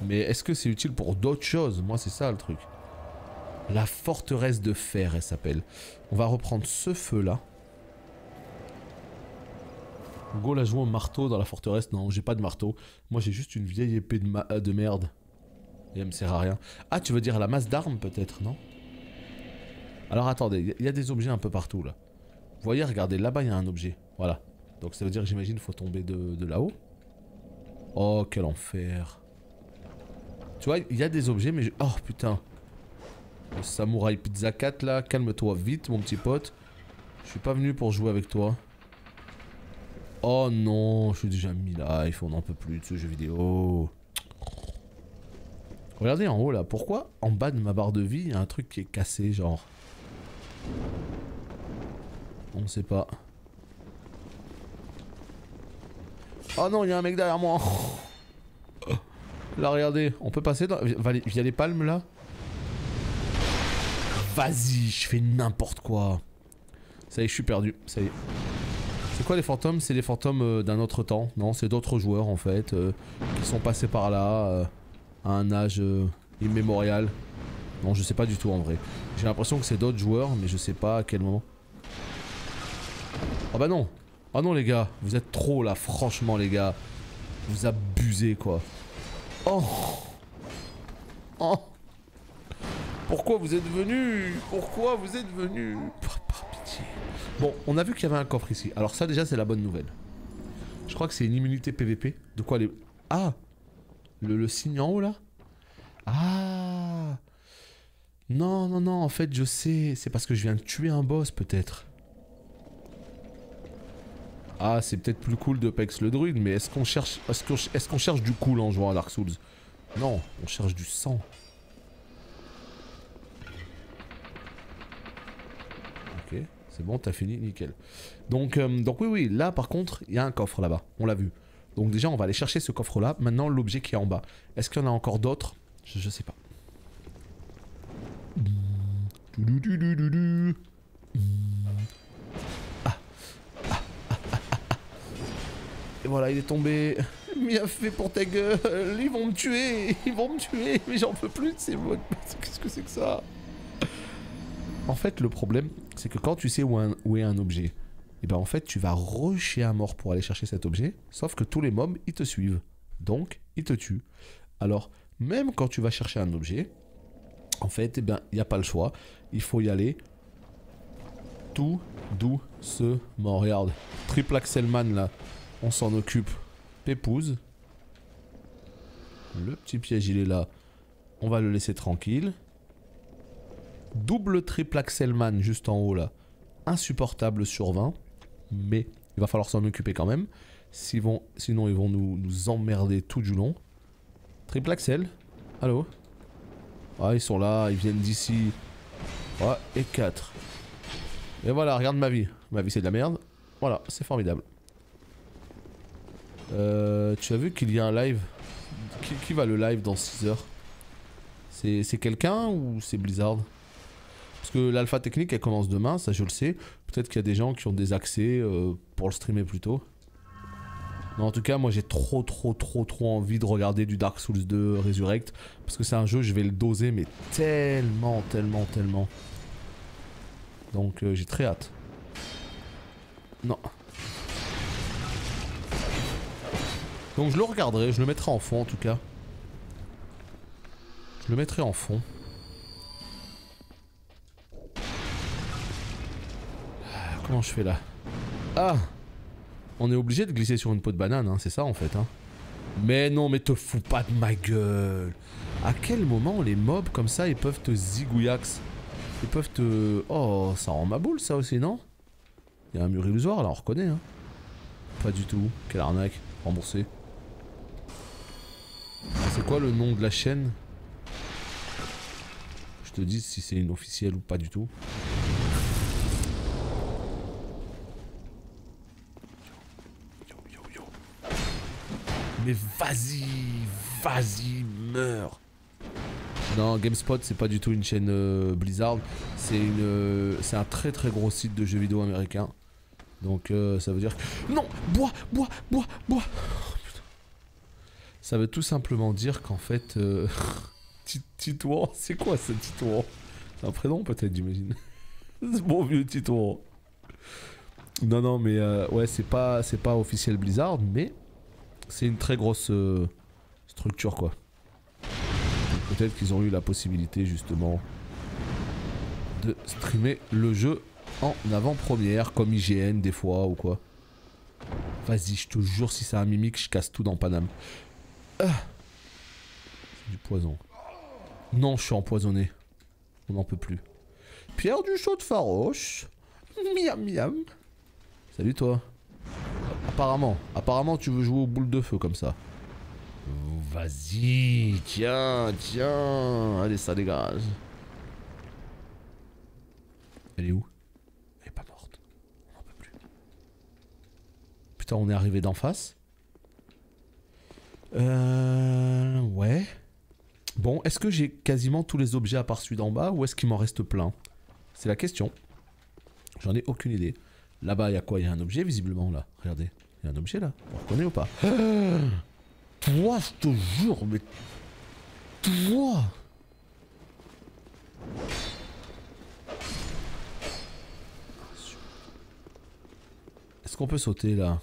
Mais est-ce que c'est utile pour d'autres choses? Moi, c'est ça le truc. La forteresse de fer, elle s'appelle. On va reprendre ce feu-là. Go la joue au marteau dans la forteresse. Non, j'ai pas de marteau. Moi, j'ai juste une vieille épée de merde. Et elle me sert à rien. Ah, tu veux dire la masse d'armes, peut-être, non? Alors, attendez. Il y a des objets un peu partout, là. Vous voyez, regardez, là-bas, il y a un objet. Voilà. Donc, ça veut dire, j'imagine, qu'il faut tomber de là-haut. Oh, quel enfer. Tu vois, il y a des objets, mais... Oh, putain. Le samouraï pizza 4 là, calme-toi vite mon petit pote. Je suis pas venu pour jouer avec toi. Oh non, je suis déjà mis live, on n'en peut plus de ce jeu vidéo. Regardez en haut là, pourquoi en bas de ma barre de vie il y a un truc qui est cassé genre? On ne sait pas. Oh non, il y a un mec derrière moi. Là regardez, on peut passer via les palmes là? Vas-y, je fais n'importe quoi. Ça y est, je suis perdu. Ça y est. C'est quoi les fantômes? C'est les fantômes d'un autre temps. Non, c'est d'autres joueurs en fait. Qui sont passés par là à un âge immémorial. Non, je sais pas du tout en vrai. J'ai l'impression que c'est d'autres joueurs, mais je sais pas à quel moment. Oh bah non. Oh non les gars, vous êtes trop là, franchement les gars. Vous abusez quoi. Oh. Oh. Pourquoi vous êtes venus? Pourquoi vous êtes venus? Par pitié. Bon, on a vu qu'il y avait un coffre ici. Alors ça déjà c'est la bonne nouvelle. Je crois que c'est une immunité PVP. De quoi les... Ah, le signe en haut là. Ah. Non, non, non, en fait je sais. C'est parce que je viens de tuer un boss peut-être. Ah, c'est peut-être plus cool de Pex le druide, mais est-ce qu'on cherche... Est-ce qu'on cherche du cool en jouant à Dark Souls? Non, on cherche du sang. Ok, c'est bon, t'as fini, nickel. Donc oui, là par contre, il y a un coffre là-bas, on l'a vu. Donc déjà, on va aller chercher ce coffre-là. Maintenant, l'objet qui est en bas. Est-ce qu'il y en a encore d'autres? Je sais pas. Du. Et voilà, il est tombé. Bien fait pour ta gueule. Ils vont me tuer. Ils vont me tuer. Mais j'en peux plus de ces mots. Qu'est-ce que c'est que ça? En fait, le problème, c'est que quand tu sais où est un objet, et ben en fait, tu vas rusher à mort pour aller chercher cet objet. Sauf que tous les mobs, ils te suivent. Donc, ils te tuent. Alors, même quand tu vas chercher un objet, en fait, eh bien, il n'y a pas le choix. Il faut y aller tout doucement. Regarde, triple Axelman là. On s'en occupe. Pépouze. Le petit piège, il est là. On va le laisser tranquille. Double triple Axelman juste en haut là. Insupportable sur 20. Mais il va falloir s'en occuper quand même. Sinon, ils vont nous emmerder tout du long. Triple Axel. Allô? Ah, ils sont là. Ils viennent d'ici. Ouais, et 4. Et voilà, regarde ma vie. Ma vie, c'est de la merde. Voilà, c'est formidable. Tu as vu qu'il y a un live? Qui va le live dans 6 heures? C'est quelqu'un ou c'est Blizzard? Parce que l'alpha technique elle commence demain, ça je le sais. Peut-être qu'il y a des gens qui ont des accès pour le streamer plus tôt. Non, en tout cas, moi j'ai trop envie de regarder du Dark Souls 2 Resurrect. Parce que c'est un jeu, je vais le doser, mais tellement. Donc j'ai très hâte. Non. Donc je le regarderai, je le mettrai en fond en tout cas. Je le mettrai en fond. Comment je fais là? Ah! On est obligé de glisser sur une peau de banane, hein, c'est ça en fait. Hein. Mais non, mais te fous pas de ma gueule! À quel moment les mobs comme ça ils peuvent te zigouillax? Ils peuvent te... Oh, ça rend ma boule ça aussi, non? Il y a un mur illusoire là, on reconnaît. Hein. Pas du tout. Quelle arnaque. Remboursé. C'est quoi le nom de la chaîne? Je te dis si c'est une officielle ou pas du tout. Yo. Mais vas-y, meurs. Non, GameSpot c'est pas du tout une chaîne Blizzard. C'est un très gros site de jeux vidéo américain. Donc ça veut dire que... Non! Bois! Oh, putain. Ça veut tout simplement dire qu'en fait... Titouan, c'est quoi ce Titouan? C'est un prénom peut-être, j'imagine. Ce bon vieux Titouan. Non, mais ouais, c'est pas officiel Blizzard, mais c'est une très grosse structure, quoi. Peut-être qu'ils ont eu la possibilité, justement, de streamer le jeu en avant-première, comme IGN, des fois, ou quoi. Vas-y, je te jure, si c'est un mimique, je casse tout dans Paname. Ah. C'est du poison. Non, je suis empoisonné. On n'en peut plus. Pierre du chaud de Faroche. Miam. Salut toi. Apparemment tu veux jouer aux boules de feu comme ça. Vas-y, tiens. Allez, ça dégage. Elle est où? Elle est pas morte. On n'en peut plus. Putain, on est arrivé d'en face. Ouais. Bon, est-ce que j'ai quasiment tous les objets à part celui d'en bas ou est-ce qu'il m'en reste plein? C'est la question. J'en ai aucune idée. Là-bas, il y a quoi? Il y a un objet visiblement là. Regardez. Il y a un objet là. On reconnaît ou pas? Toi, je te jure, mais... Toi! Est-ce qu'on peut sauter là?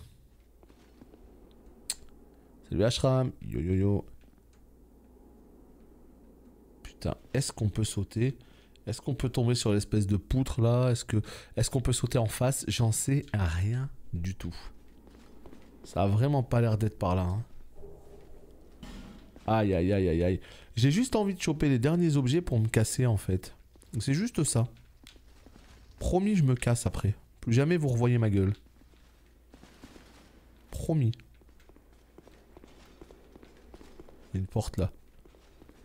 Salut Ashram. Yo. Putain, est-ce qu'on peut sauter? Est-ce qu'on peut tomber sur l'espèce de poutre là? Est-ce qu'on peut sauter en face? J'en sais rien du tout. Ça a vraiment pas l'air d'être par là. Hein. Aïe. J'ai juste envie de choper les derniers objets pour me casser en fait. C'est juste ça. Promis, je me casse après. Plus jamais vous revoyez ma gueule. Promis. Il y a une porte là.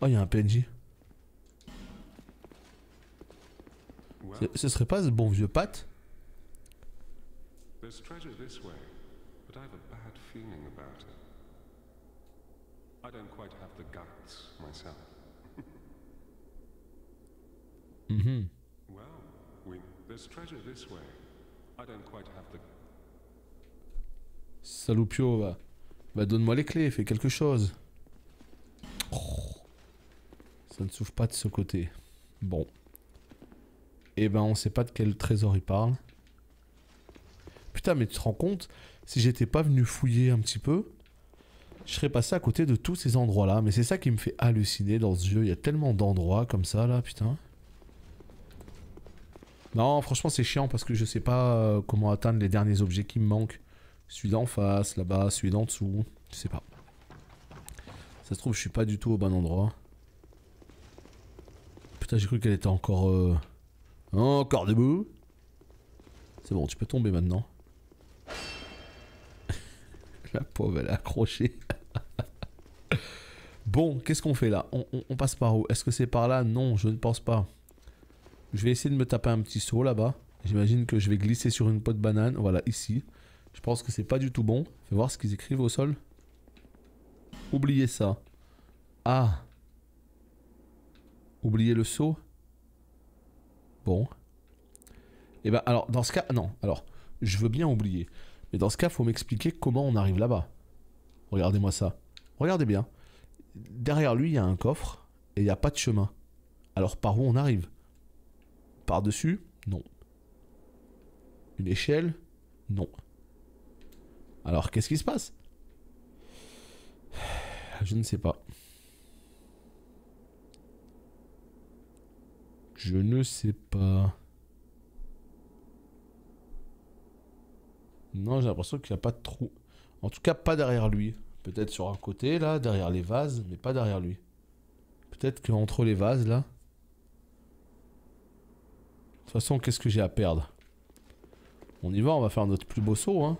Oh, il y a un PNJ. Ce serait pas ce bon vieux Pat? There's treasure this way, but I have a bad feeling about it. I don't quite have the guts myself. There's treasure this way. I don't quite have the... Saloupio, bah donne-moi les clés, fais quelque chose. Oh. Ça ne s'ouvre pas de ce côté. Bon. Et ben on sait pas de quel trésor il parle. Putain mais tu te rends compte, si j'étais pas venu fouiller un petit peu, je serais passé à côté de tous ces endroits là. Mais c'est ça qui me fait halluciner dans ce jeu, il y a tellement d'endroits comme ça là, putain. Non franchement c'est chiant parce que je sais pas comment atteindre les derniers objets qui me manquent. Celui d'en face, là-bas, celui d'en dessous, je sais pas. Ça se trouve je suis pas du tout au bon endroit. Putain j'ai cru qu'elle était encore... Encore debout. C'est bon tu peux tomber maintenant. La pauvre elle est accrochée. Bon qu'est-ce qu'on fait là, on passe par où? Est-ce que c'est par là? Non je ne pense pas. Je vais essayer de me taper un petit saut là-bas. J'imagine que je vais glisser sur une peau de banane. Voilà, ici. Je pense que c'est pas du tout bon. Fais voir ce qu'ils écrivent au sol. Oubliez ça. Ah. Oubliez le saut. Bon. Et ben alors, dans ce cas... Non, alors, je veux bien oublier. Mais dans ce cas, faut m'expliquer comment on arrive là-bas. Regardez-moi ça. Regardez bien. Derrière lui, il y a un coffre. Et il n'y a pas de chemin. Alors, par où on arrive? Par-dessus? Non. Une échelle? Non. Alors, qu'est-ce qui se passe? Je ne sais pas. Je ne sais pas. Non, j'ai l'impression qu'il n'y a pas de trou. En tout cas, pas derrière lui. Peut-être sur un côté, là, derrière les vases, mais pas derrière lui. Peut-être qu'entre les vases, là... De toute façon, qu'est-ce que j'ai à perdre? On y va, on va faire notre plus beau saut, hein.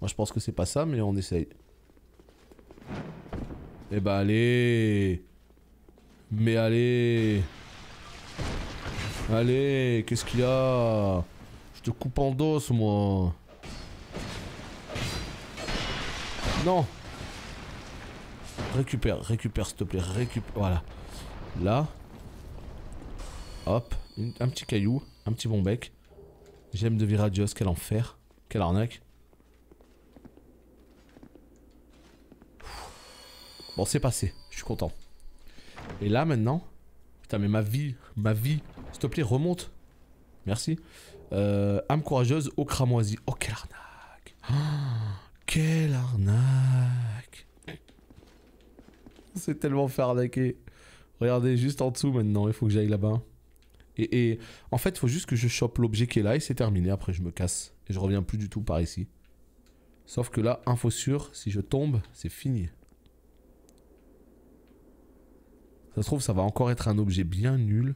Moi, je pense que c'est pas ça, mais on essaye. Eh bah, allez! Mais allez! Allez, qu'est-ce qu'il y a? Je te coupe en dos, moi. Non! Récupère, récupère, s'il te plaît, récupère. Voilà. Là. Hop. Un petit caillou, un petit bon bec. J'aime de Viradios, quel enfer. Quelle arnaque. Bon, c'est passé, je suis content. Et là, maintenant... Putain, mais ma vie, s'il te plaît, remonte. Merci. Âme courageuse, eau cramoisie. Oh, quelle arnaque. Oh, quelle arnaque. On s'est tellement fait arnaquer. Regardez, juste en dessous maintenant, il faut que j'aille là-bas. Et en fait, il faut juste que je chope l'objet qui est là et c'est terminé. Après, je me casse. Et je reviens plus du tout par ici. Sauf que là, info sûre, si je tombe, c'est fini. Ça se trouve, ça va encore être un objet bien nul.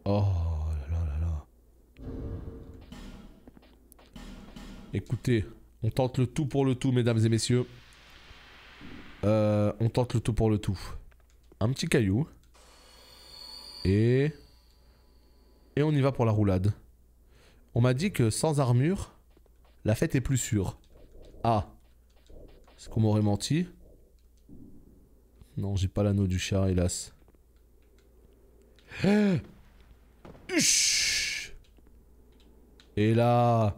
Oh là là là là. Écoutez, on tente le tout pour le tout, mesdames et messieurs. On tente le tout pour le tout. Un petit caillou. Et on y va pour la roulade. On m'a dit que sans armure, la fête est plus sûre. Ah. Est-ce qu'on m'aurait menti? Non, j'ai pas l'anneau du chat, hélas. Et là,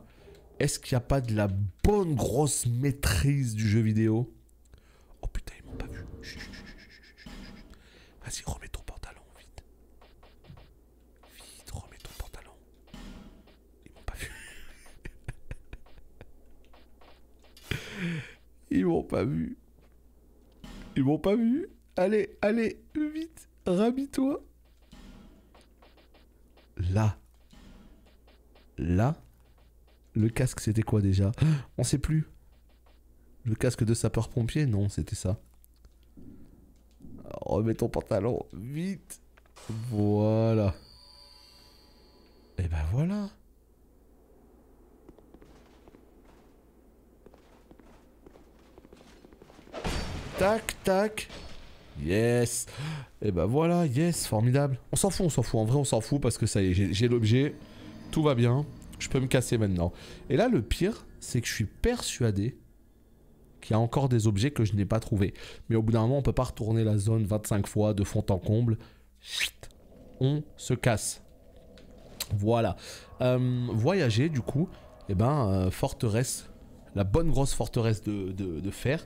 est-ce qu'il n'y a pas de la bonne grosse maîtrise du jeu vidéo? Oh putain, ils m'ont pas vu. Vas-y, remets ton pantalon, vite. Vite, remets ton pantalon. Ils m'ont pas vu. Ils m'ont pas vu. Ils m'ont pas vu. Allez, allez, vite, rhabille-toi. Là. Là. Le casque, c'était quoi déjà? On sait plus. Le casque de sapeur-pompier? Non, c'était ça. Remets ton pantalon, vite. Voilà. Et ben voilà. Tac, tac. Yes. Et ben voilà, yes, formidable. On s'en fout, on s'en fout. En vrai, on s'en fout parce que ça y est, j'ai l'objet. Tout va bien. Je peux me casser maintenant. Et là, le pire, c'est que je suis persuadé qu'il y a encore des objets que je n'ai pas trouvés. Mais au bout d'un moment, on peut pas retourner la zone 25 fois de fond en comble. chut, on se casse. Voilà. Voyager, du coup, eh ben, forteresse, la bonne grosse forteresse de fer.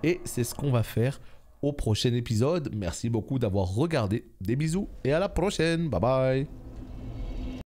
Et c'est ce qu'on va faire au prochain épisode. Merci beaucoup d'avoir regardé. Des bisous et à la prochaine. Bye bye.